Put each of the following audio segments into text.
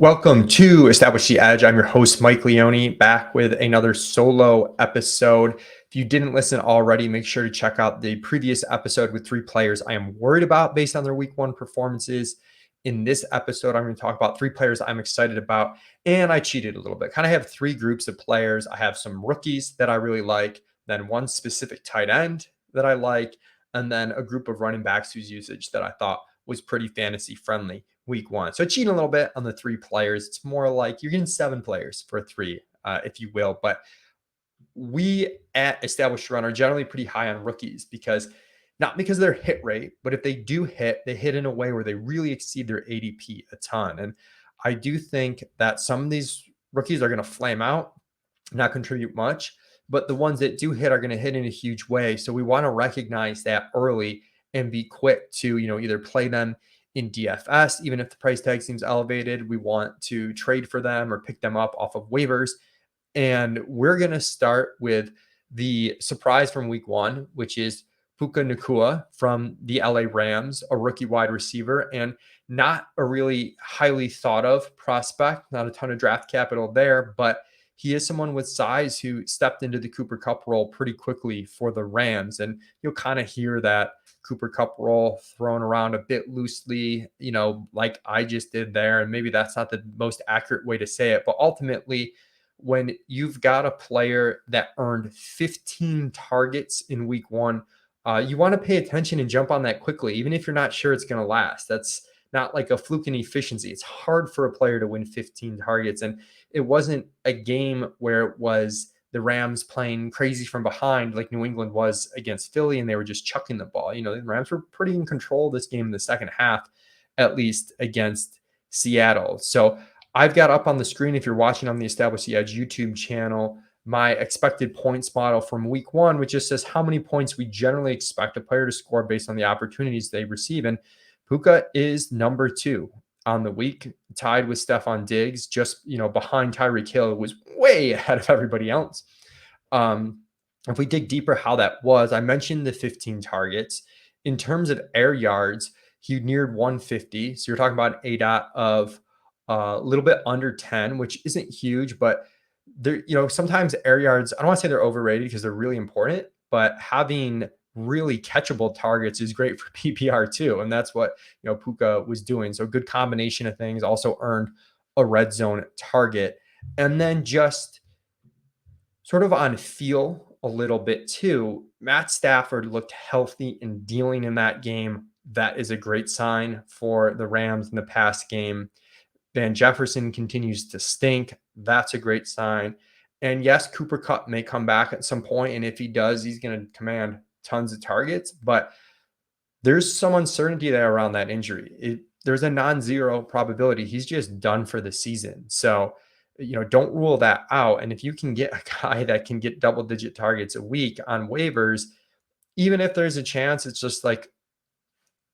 Welcome to Establish the Edge. I'm your host, Mike Leone, back with another solo episode. If you didn't listen already, make sure to check out the previous episode with 3 players I am worried about based on their week 1 performances. In this episode, I'm going to talk about 3 players I'm excited about, and I cheated a little bit. Kind of have 3 groups of players. I have some rookies that I really like, then one specific tight end that I like, and then a group of running backs whose usage that I thought was pretty fantasy friendly week 1. So cheating a little bit on the 3 players. It's more like you're getting 7 players for 3, if you will. But we at Established Run are generally pretty high on rookies not because of their hit rate, but if they do hit, they hit in a way where they really exceed their ADP a ton. And I do think that some of these rookies are going to flame out, not contribute much, but the ones that do hit are going to hit in a huge way. So we want to recognize that early and be quick to, either play them in DFS, even if the price tag seems elevated. We want to trade for them or pick them up off of waivers. And we're going to start with the surprise from week 1, which is Puka Nacua from the LA Rams, a rookie wide receiver, and not a really highly thought of prospect, not a ton of draft capital there, but he is someone with size who stepped into the Cooper Kupp role pretty quickly for the Rams. And you'll kind of hear that Cooper Kupp role thrown around a bit loosely, like I just did there. And maybe that's not the most accurate way to say it. But ultimately, when you've got a player that earned 15 targets in week 1, you want to pay attention and jump on that quickly, even if you're not sure it's going to last. That's not like a fluke in efficiency. It's hard for a player to win 15 targets. And it wasn't a game where it was the Rams playing crazy from behind like New England was against Philly, and they were just chucking the ball. The Rams were pretty in control of this game in the second half, at least against Seattle. So I've got up on the screen, if you're watching on the Establish the Edge YouTube channel, my expected points model from week 1, which just says how many points we generally expect a player to score based on the opportunities they receive. And Puka is number 2 on the week, tied with Stephon Diggs, just, behind Tyreek Hill, who was way ahead of everybody else. If we dig deeper how that was, I mentioned the 15 targets. In terms of air yards, he neared 150. So you're talking about an ADOT of a little bit under 10, which isn't huge, but there, sometimes air yards, I don't want to say they're overrated because they're really important, but having really catchable targets is great for PPR too. And that's what, Puka was doing. So good combination of things. Also earned a red zone target. And then just sort of on feel a little bit too, Matt Stafford looked healthy and dealing in that game. That is a great sign for the Rams in the past game. Van Jefferson continues to stink. That's a great sign. And yes, Cooper Kupp may come back at some point, and if he does, he's going to command tons of targets. But there's some uncertainty there around that injury. There's a non-zero probability he's just done for the season. So, don't rule that out. And if you can get a guy that can get double-digit targets a week on waivers, even if there's a chance it's just like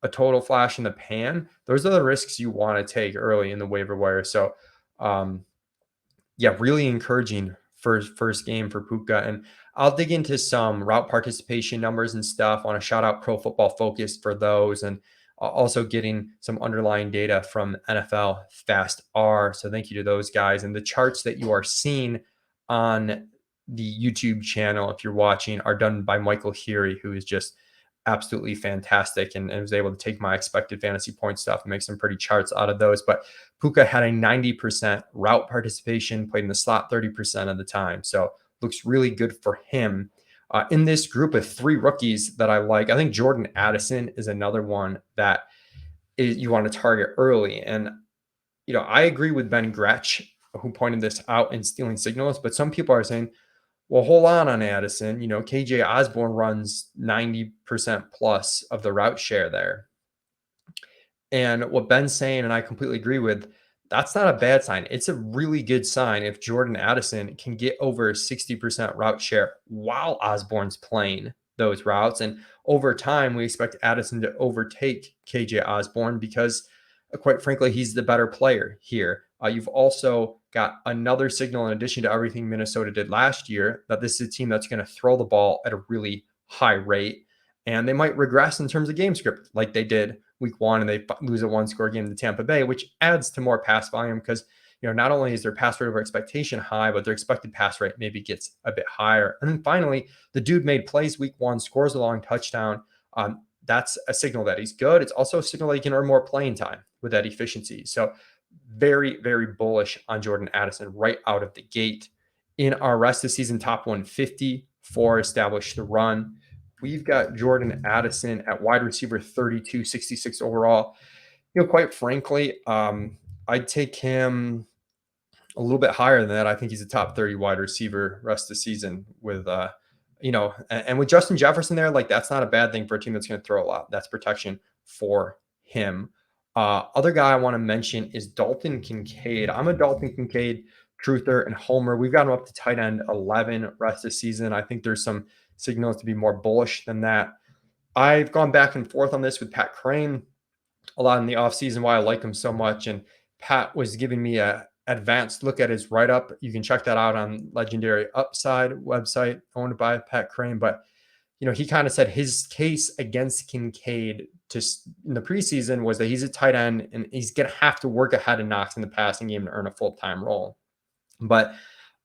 a total flash in the pan, those are the risks you want to take early in the waiver wire. So, really encouraging first game for Puka. And I'll dig into some route participation numbers and stuff. I want to shout out Pro Football Focus for those, and also getting some underlying data from NFL Fast R. So thank you to those guys. And the charts that you are seeing on the YouTube channel, if you're watching, are done by Michael Heary, who is just absolutely fantastic and was able to take my expected fantasy point stuff and make some pretty charts out of those. But Puka had a 90% route participation, played in the slot 30% of the time. So looks really good for him. In this group of 3 rookies that I like, I think Jordan Addison is another one that you want to target early. And, I agree with Ben Gretsch, who pointed this out in Stealing Signals, but some people are saying, well, hold on Addison. KJ Osborne runs 90% plus of the route share there. And what Ben's saying, and I completely agree with, that's not a bad sign. It's a really good sign if Jordan Addison can get over 60% route share while Osborne's playing those routes. And over time, we expect Addison to overtake KJ Osborne because, quite frankly, he's the better player here. You've also got another signal in addition to everything Minnesota did last year that this is a team that's going to throw the ball at a really high rate. And they might regress in terms of game script like they did week 1, and they lose a 1-score game to Tampa Bay, which adds to more pass volume because not only is their pass rate over expectation high, but their expected pass rate maybe gets a bit higher. And then finally, the dude made plays week 1, scores a long touchdown. That's a signal that he's good. It's also a signal that he can earn more playing time with that efficiency. So very, very bullish on Jordan Addison right out of the gate. In our rest of the season top 150 for establish the run, we've got Jordan Addison at wide receiver 32, 66 overall. Quite frankly, I'd take him a little bit higher than that. I think he's a top 30 wide receiver rest of the season with, and with Justin Jefferson there, like that's not a bad thing for a team that's going to throw a lot. That's protection for him. Other guy I want to mention is Dalton Kincaid. I'm a Dalton Kincaid truther and homer. We've got him up to tight end 11 rest of the season. I think there's some signals to be more bullish than that. I've gone back and forth on this with Pat Crane a lot in the offseason, why I like him so much. And Pat was giving me a advanced look at his write-up. You can check that out on Legendary Upside website owned by Pat Crane. But, he kind of said his case against Kincaid in the preseason was that he's a tight end and he's going to have to work ahead of Knox in the passing game to earn a full-time role. But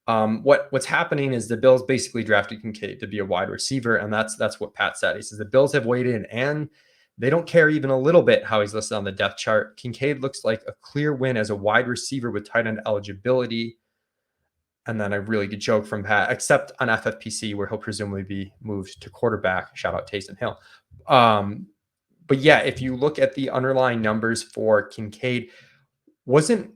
what's happening is the Bills basically drafted Kincaid to be a wide receiver. And that's what Pat said. He says the Bills have weighed in and they don't care even a little bit how he's listed on the depth chart. Kincaid looks like a clear win as a wide receiver with tight end eligibility. And then a really good joke from Pat, except on FFPC where he'll presumably be moved to quarterback. Shout out Taysom Hill. But yeah, if you look at the underlying numbers for Kincaid, wasn't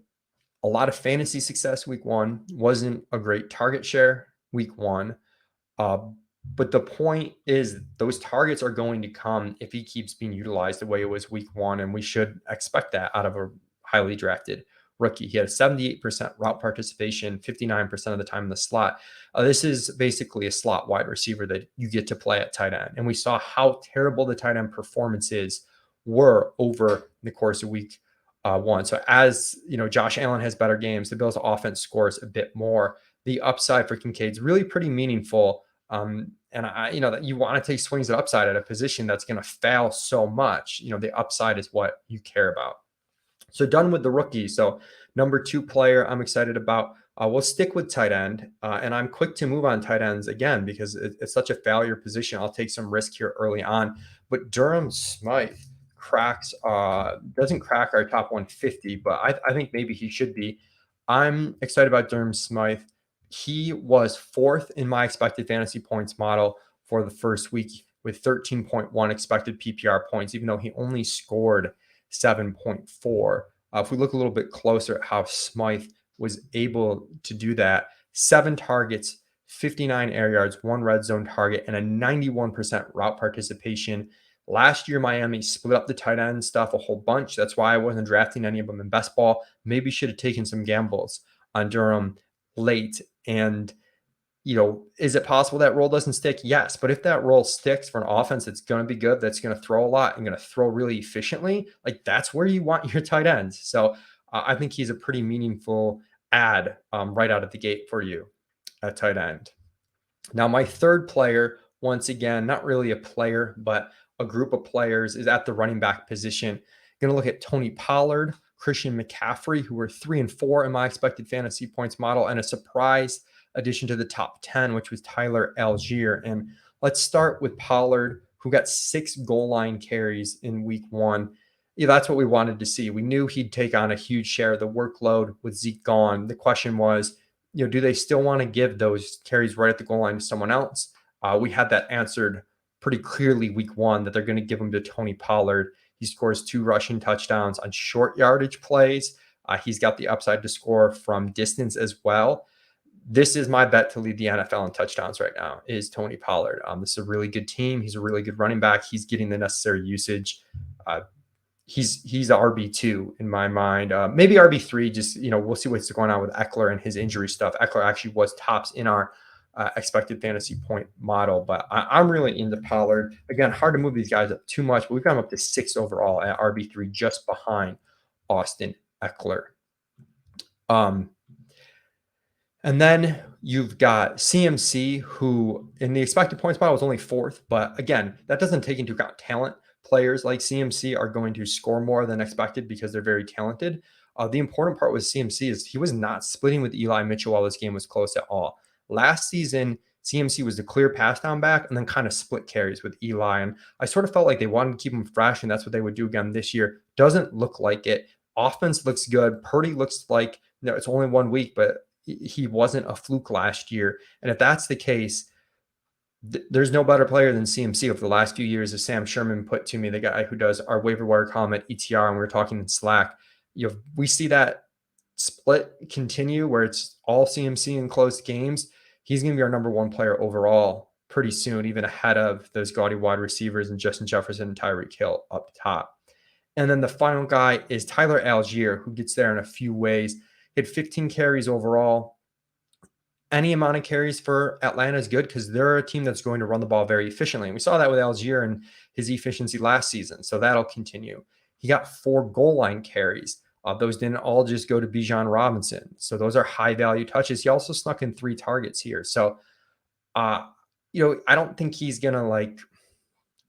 a lot of fantasy success week 1, wasn't a great target share week 1. But the point is those targets are going to come if he keeps being utilized the way it was week 1. And we should expect that out of a highly drafted rookie. He had a 78% route participation, 59% of the time in the slot. This is basically a slot wide receiver that you get to play at tight end. And we saw how terrible the tight end performances were over the course of week 1. So as Josh Allen has better games, the Bills offense scores a bit more. The upside for Kincaid's really pretty meaningful. And that you want to take swings at upside at a position that's going to fail so much. The upside is what you care about. So done with the rookie. So number 2 player I'm excited about. We'll stick with tight end. And I'm quick to move on tight ends again, because it's such a failure position. I'll take some risk here early on, but Durham Smythe doesn't crack our top 150, but I think maybe he should be. I'm excited about Durham Smythe. He was 4th in my expected fantasy points model for the first week with 13.1 expected PPR points, even though he only scored 7.4. If we look a little bit closer at how Smythe was able to do that, 7 targets, 59 air yards, 1 red zone target, and a 91% route participation. Last year, Miami split up the tight end stuff a whole bunch. That's why I wasn't drafting any of them in best ball. Maybe should have taken some gambles on Durham late. And, is it possible that role doesn't stick? Yes. But if that role sticks for an offense that's going to be good, that's going to throw a lot and going to throw really efficiently, like that's where you want your tight ends. So I think he's a pretty meaningful add right out of the gate for you at tight end. Now, my third player, once again, not really a player, but a group of players, is at the running back position. Going to look at Tony Pollard, Christian McCaffrey, who were 3 and 4 in my expected fantasy points model, and a surprise addition to the top 10, which was Tyler Allgeier. And let's start with Pollard, who got 6 goal line carries in week 1. That's what we wanted to see. We knew he'd take on a huge share of the workload with Zeke gone. The question was, do they still want to give those carries right at the goal line to someone else? We had that answered pretty clearly week 1 that they're going to give them to Tony Pollard. He scores 2 rushing touchdowns on short yardage plays. He's got the upside to score from distance as well. This is my bet to lead the NFL in touchdowns right now, is Tony Pollard. This is a really good team. He's a really good running back. He's getting the necessary usage. He's RB2 in my mind. Maybe RB3, just, we'll see what's going on with Eckler and his injury stuff. Eckler actually was tops in our expected fantasy point model, but I'm really into Pollard. Again, hard to move these guys up too much, but we've got him up to 6 overall at RB3, just behind Austin Eckler. And then you've got CMC, who in the expected points model was only 4th, but again, that doesn't take into account talent. Players like CMC are going to score more than expected because they're very talented. The important part with CMC is he was not splitting with Eli Mitchell while this game was close at all. Last season, CMC was the clear pass down back and then kind of split carries with Eli. And I sort of felt like they wanted to keep him fresh, and that's what they would do again this year. Doesn't look like it. Offense looks good. Purdy looks like, it's only 1 week, but he wasn't a fluke last year. And if that's the case, there's no better player than CMC over the last few years, as Sam Sherman put to me, the guy who does our waiver wire column at ETR, and we were talking in Slack. We see that split continue where it's all CMC in close games. He's going to be our number one player overall pretty soon, even ahead of those gaudy wide receivers and Justin Jefferson and Tyreek Hill up top. And then the final guy is Tyler Allgeier, who gets there in a few ways. He had 15 carries overall. Any amount of carries for Atlanta is good because they're a team that's going to run the ball very efficiently. And we saw that with Allgeier and his efficiency last season. So that'll continue. He got 4 goal line carries. Those didn't all just go to Bijan Robinson. So those are high value touches. He also snuck in 3 targets here. So, I don't think he's going to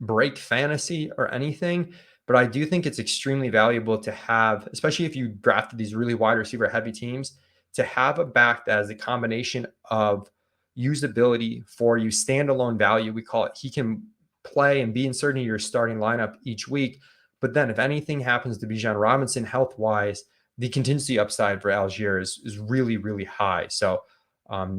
break fantasy or anything, but I do think it's extremely valuable to have, especially if you drafted these really wide receiver heavy teams, to have a back that has a combination of usability for you, standalone value. We call it. He can play and be inserted in your starting lineup each week. But then if anything happens to Bijan Robinson health-wise, the contingency upside for Allgeier is really, really high. So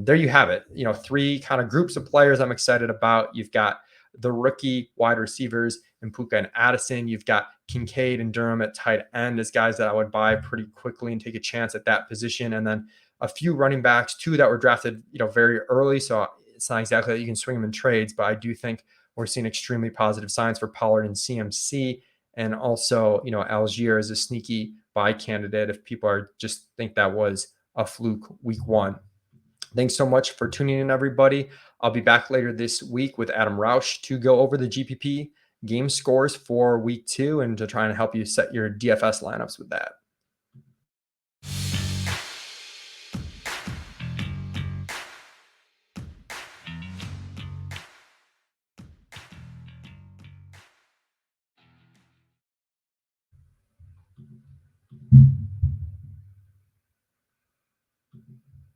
there you have it. 3 kind of groups of players I'm excited about. You've got the rookie wide receivers in Puka and Addison. You've got Kincaid and Durham at tight end as guys that I would buy pretty quickly and take a chance at that position. And then a few running backs, 2 that were drafted, very early. So it's not exactly that you can swing them in trades, but I do think we're seeing extremely positive signs for Pollard and CMC. And also, Allgeier is a sneaky buy candidate if people just think that was a fluke week 1. Thanks so much for tuning in, everybody. I'll be back later this week with Adam Roush to go over the GPP game scores for week 2 and to try and help you set your DFS lineups with that.